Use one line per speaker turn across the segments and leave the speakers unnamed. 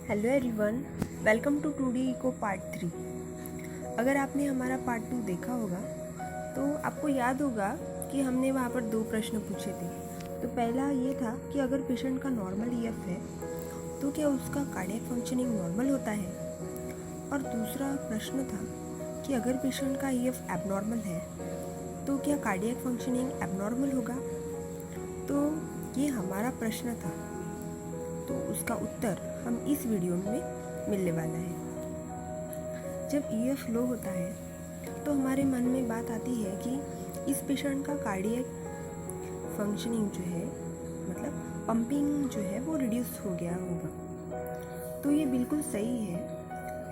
Hello everyone, welcome to 2D echo part 3। अगर आपने हमारा पार्ट 2 देखा होगा तो आपको याद होगा कि हमने वहाँ पर 2 प्रश्न पूछे थे। तो पहला ये था कि अगर पेशेंट का नॉर्मल ईएफ है तो क्या उसका कार्डियक फंक्शनिंग नॉर्मल होता है, और दूसरा प्रश्न था कि अगर पेशेंट का ईएफ एबनॉर्मल है तो क्या कार्डियक फंक्शनिंग एबनॉर्मल होगा। तो ये हमारा प्रश्न था, तो उसका उत्तर हम इस वीडियो में मिलने वाला है। जब ईएफ लो होता है तो हमारे मन में बात आती है कि इस पेशेंट का कार्डियक फंक्शनिंग जो है, मतलब पंपिंग जो है वो रिड्यूस हो गया होगा। तो ये बिल्कुल सही है।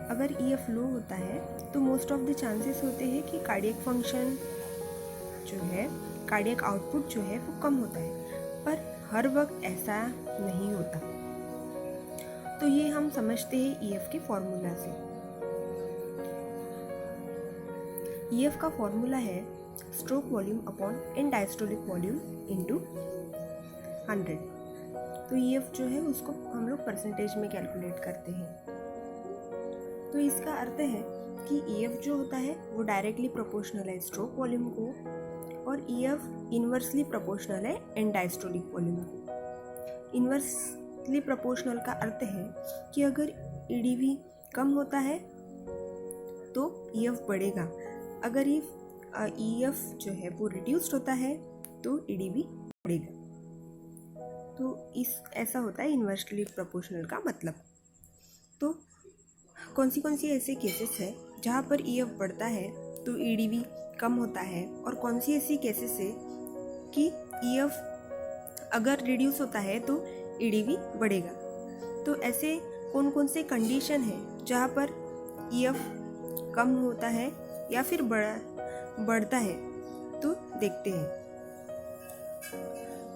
अगर ईएफ लो होता है तो मोस्ट ऑफ द चांसेस होते हैं कि कार्डियक फंक्शन जो है, कार्डियक आउटपुट जो है वो कम होता है, पर हर वक्त ऐसा नहीं होता। तो ये हम समझते हैं ईएफ के फॉर्मूला से। ईएफ का फॉर्मूला है stroke volume upon an diastolic volume into 100। तो ईएफ जो है उसको हम लोग परसेंटेज में कैलकुलेट करते हैं। तो इसका अर्थ है कि ईएफ जो होता है वो डायरेक्टली प्रोपोर्शनल है स्ट्रोक वॉल्यूम को, और ईएफ इनवर्सली प्रोपोर्शनल है एन डायस्टोलिक वॉल्यूम को। इनवर्सली प्रोपोर्शनल का अर्थ है कि अगर ईडीवी कम होता है तो ईएफ बढ़ेगा, अगर ईएफ जो है वो रिड्यूस्ड होता है तो ईडीवी बढ़ेगा। तो ऐसा होता है इनवर्सली प्रोपोर्शनल का मतलब। तो कौन सी ऐसे केसेस है जहाँ पर ईएफ बढ़ता है तो ईडीवी कम होता है, और कौन सी ऐसी केसेस है कि ईएफ अगर रिड्यूस होता है तो ईडीवी बढ़ेगा। तो ऐसे कौन से कंडीशन है जहाँ पर ईएफ कम होता है या फिर बढ़ता है, तो देखते हैं।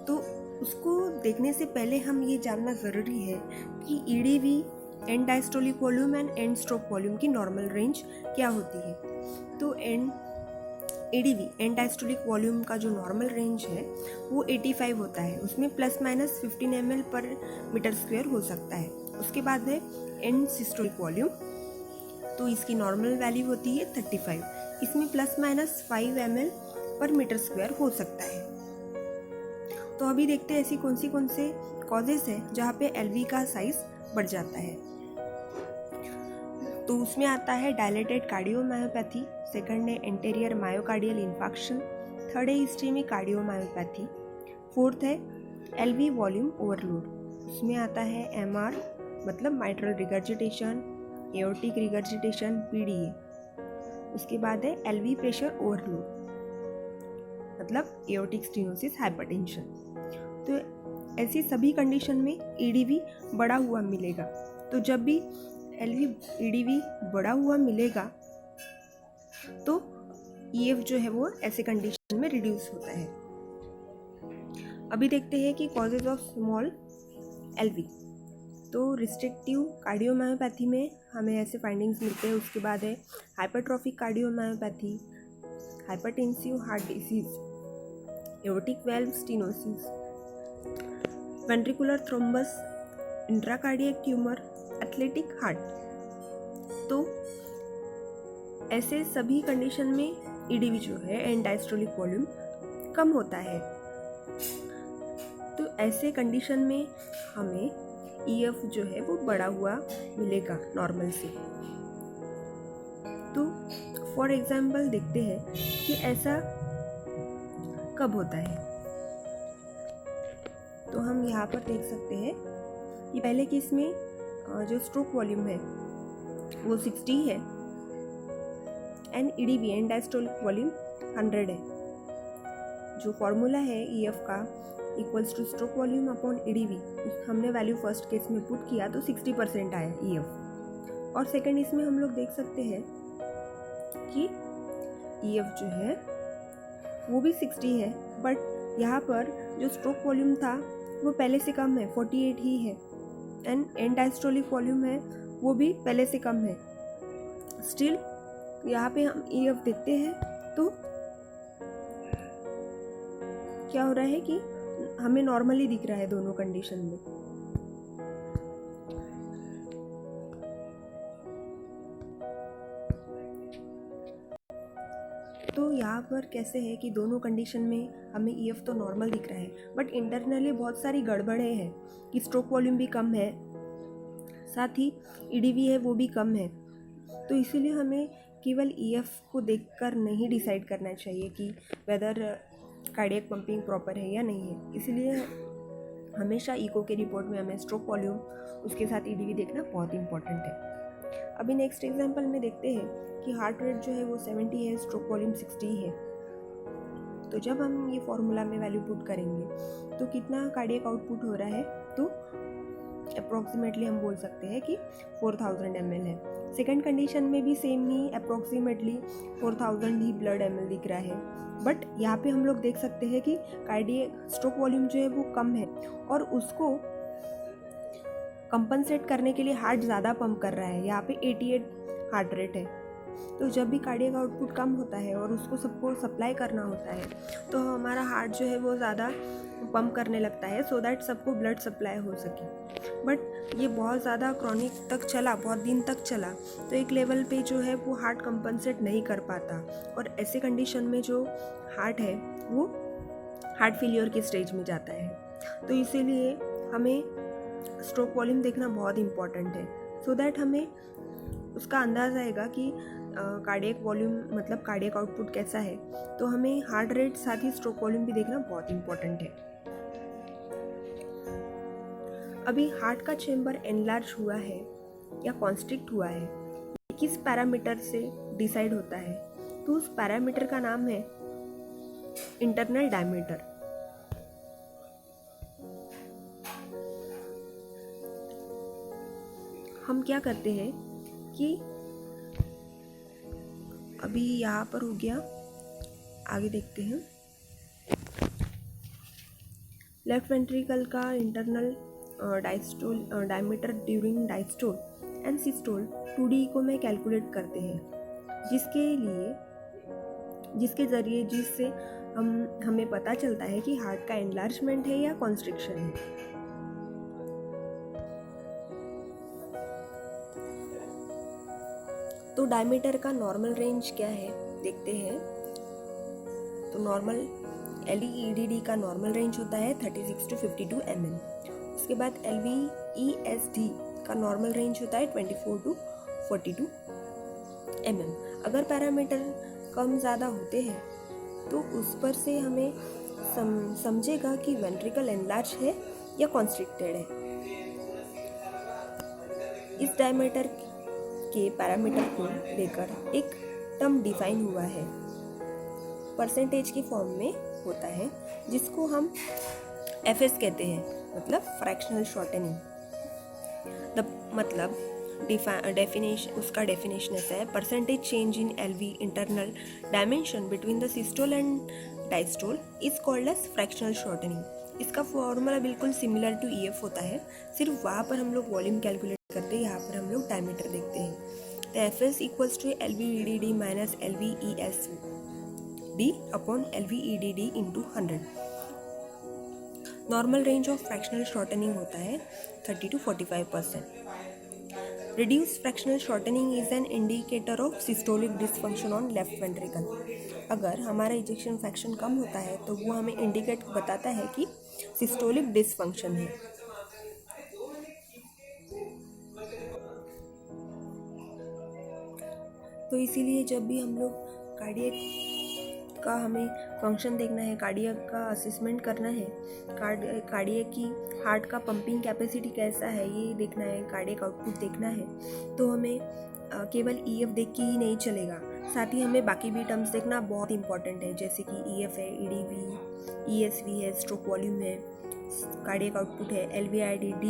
तो उसको देखने से पहले हम ये जानना ज़रूरी है कि EDV, and diastolic volume and and stroke volume की नॉर्मल रेंज क्या होती है। तो ईडीवी, एंड डायस्टोलिक वॉल्यूम का जो नॉर्मल रेंज है वो 85 होता है, उसमें प्लस माइनस 15 ml पर मीटर स्क्वायर हो सकता है। उसके बाद है एंड सिस्टोलिक वॉल्यूम, तो इसकी नॉर्मल वैल्यू होती है 35, इसमें प्लस माइनस 5 ml पर मीटर स्क्वायर हो सकता है। तो अभी देखते हैं ऐसी कौन से कॉजेस है जहाँ पे एलवी का साइज बढ़ जाता है। तो उसमें आता है डायलेटेड कार्डियोमायोपैथी, सेकंड है एंटेरियर मायोकार्डियल इन्फाक्शन, थर्ड है इस्केमिक कार्डियोमायोपैथी, फोर्थ है एलवी वॉल्यूम ओवरलोड। उसमें आता है एमआर मतलब mitral regurgitation, aortic regurgitation, PDA. उसके बाद है एलवी प्रेशर ओवरलोड मतलब एओर्टिक स्टेनोसिस, हाइपरटेंशन। तो ऐसी सभी कंडीशन में ईडीवी बढ़ा हुआ मिलेगा। तो जब भी ईडीवी बढ़ा हुआ मिलेगा तो ईएफ जो है वो ऐसे कंडीशन में रिड्यूस होता है। अभी देखते हैं कि कॉजेज ऑफ स्मॉल एलवी। तो रिस्ट्रिक्टिव कार्डियोमायोपैथी में हमें ऐसे फाइंडिंग्स मिलते हैं। उसके बाद है hypertrophic cardiomyopathy, hypertensive heart disease, aortic valve stenosis, ventricular thrombus, intracardiac tumour, athletic heart. तो ऐसे सभी कंडीशन में ईडीवी जो है, एंड डायस्टोलिक वॉल्यूम, कम होता है। तो ऐसे कंडीशन में हमें ईएफ जो है वो बढ़ा हुआ मिलेगा नॉर्मल से। तो फॉर एग्जाम्पल देखते हैं कि ऐसा कब होता है। तो हम यहाँ पर देख सकते हैं कि पहले केस में जो स्ट्रोक वॉल्यूम है वो 60 है, and EDV, and diastolic volume 100 है। जो फॉर्मूला है ईएफ का equals two stroke volume upon EDV, हमने वैल्यू फर्स्ट केस में पुट किया तो 60% आया ईएफ। और सेकंड इसमें हम लोग देख सकते हैं कि ईएफ जो है वो भी 60 है, बट यहाँ पर जो स्ट्रोक वॉल्यूम था वो पहले से कम है, 48 ही है, एंड डायस्टोलिक वॉल्यूम है वो भी पहले से कम है। स्टिल यहाँ पे हम ईएफ देखते हैं तो क्या हो रहा है कि हमें नॉर्मली दिख रहा है दोनों कंडीशन में। तो यहाँ पर कैसे है कि दोनों कंडीशन में हमें EF तो नॉर्मल दिख रहा है, बट इंटरनली बहुत सारी गड़बड़ें हैं कि स्ट्रोक वॉल्यूम भी कम है, साथ ही EDV है वो भी कम है। तो इसीलिए हमें केवल EF को देखकर नहीं डिसाइड करना चाहिए कि वेदर कार्डियक पंपिंग प्रॉपर है या नहीं है। इसलिए हमेशा इको के रिपोर्ट में हमें स्ट्रोक वॉल्यूम उसके साथ EDV देखना बहुत इंपॉर्टेंट है। अभी नेक्स्ट एग्जांपल में देखते हैं कि हार्ट रेट जो है वो 70 है, स्ट्रोक वॉल्यूम 60 है। तो जब हम ये फॉर्मूला में वैल्यू पुट करेंगे तो कितना कार्डियक आउटपुट हो रहा है, तो अप्रॉक्सीमेटली हम बोल सकते हैं कि 4000 ml है। सेकंड कंडीशन में भी सेम ही अप्रॉक्सीमेटली 4000 ही ब्लड ml दिख रहा है, बट यहाँ पे हम लोग देख सकते हैं कि कार्डियक स्ट्रोक वॉल्यूम जो है वो कम है और उसको कंपनसेट करने के लिए हार्ट ज़्यादा पंप कर रहा है। यहाँ पे 88 हार्ट रेट है। तो जब भी कार्डियक आउटपुट कम होता है और उसको सबको सप्लाई करना होता है तो हमारा हार्ट जो है वो ज़्यादा पंप करने लगता है सो दैट सबको ब्लड सप्लाई हो सके। बट ये बहुत ज़्यादा क्रॉनिक तक चला, बहुत दिन तक चला, तो एक लेवल पे जो है वो हार्ट कंपनसेट नहीं कर पाता और ऐसे कंडीशन में जो हार्ट है वो हार्ट फेलियर के स्टेज में जाता है। तो इसीलिए हमें स्ट्रोक वॉल्यूम देखना बहुत इम्पॉर्टेंट है सो दैट हमें उसका अंदाज़ आएगा कि कार्डियक वॉल्यूम मतलब कार्डियक आउटपुट कैसा है। तो हमें हार्ट रेट साथ ही स्ट्रोक वॉल्यूम भी देखना बहुत इम्पॉर्टेंट है। अभी हार्ट का चेम्बर एनलार्ज हुआ है या कॉन्स्ट्रिक्ट हुआ है, किस पैरामीटर से डिसाइड होता है, तो उस पैरामीटर का नाम है इंटरनल डायमीटर। हम क्या करते हैं कि अभी यहाँ पर हो गया, आगे देखते हैं। लेफ्ट वेंट्रिकल का internal diameter during diastole and systole 2D को में कैलकुलेट करते हैं, जिसके ज़रिए जिससे हमें पता चलता है कि हार्ट का एनलार्जमेंट है या कॉन्स्ट्रिक्शन है। तो डायमीटर का नॉर्मल रेंज क्या है देखते हैं। तो नॉर्मल LV-EDD का नॉर्मल रेंज होता है 36 to 52 mm। उसके बाद LV-ESD का नॉर्मल रेंज होता है 24 to 42 mm। अगर पैरामीटर कम ज़्यादा होते हैं तो उस पर से हमें समझेगा कि वेंट्रिकल एनलार्ज है या कॉन्स्ट्रिक्टेड है। इस डायमीटर के पैरामीटर को लेकर एक टर्म डिफाइन हुआ है, परसेंटेज की फॉर्म में होता है, जिसको हम FS कहते हैं, मतलब फ्रैक्शनल शॉर्टनिंग। मतलब डेफिनेशन, उसका डेफिनेशन ऐसा है, percentage change in LV internal dimension between the systole and diastole is called as fractional shortening. इसका फॉर्मूला बिल्कुल सिमिलर टू EF होता है, सिर्फ वहाँ पर हम लोग वॉल्यूम कैलकुलेट करते हैं, यहाँ पर हम लोग डायमीटर देखते हैं। तो FS equals to LV-EDD minus LV-ESD upon LV-EDD into 100। Normal range of fractional shortening होता है 30 to 45%। Reduce fractional shortening is an indicator of systolic dysfunction on left ventricle. अगर हमारा इजेक्शन फ्रैक्शन कम होता है तो वो हमें इंडिकेट बताता है कि सिस्टोलिक डिसफंक्शन है। तो इसीलिए जब भी हम लोग कार्डियक का हमें फंक्शन देखना है, कार्डियक का असेसमेंट करना है, कार्डियक की हार्ट का पंपिंग कैपेसिटी कैसा है ये देखना है, कार्डियक आउटपुट देखना है, तो हमें केवल EF देख के ही नहीं चलेगा, साथ ही हमें बाकी भी टर्म्स देखना बहुत इंपॉर्टेंट है, जैसे कि EF है, EDV, ESV है, स्ट्रोक वॉल्यूम है, कार्डियक आउटपुट है, LV-IDD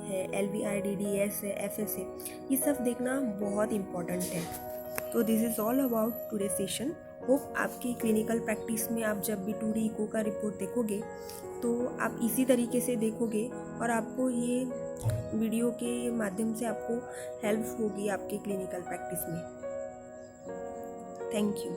है, LV-IDDS है, FS है, ये सब देखना बहुत इंपॉर्टेंट है। तो this is all about today session. Hope आपकी क्लिनिकल प्रैक्टिस में आप जब भी 2D इको का रिपोर्ट देखोगे तो आप इसी तरीके से देखोगे और आपको ये वीडियो के माध्यम से आपको हेल्प होगी आपके क्लिनिकल प्रैक्टिस में। Thank you.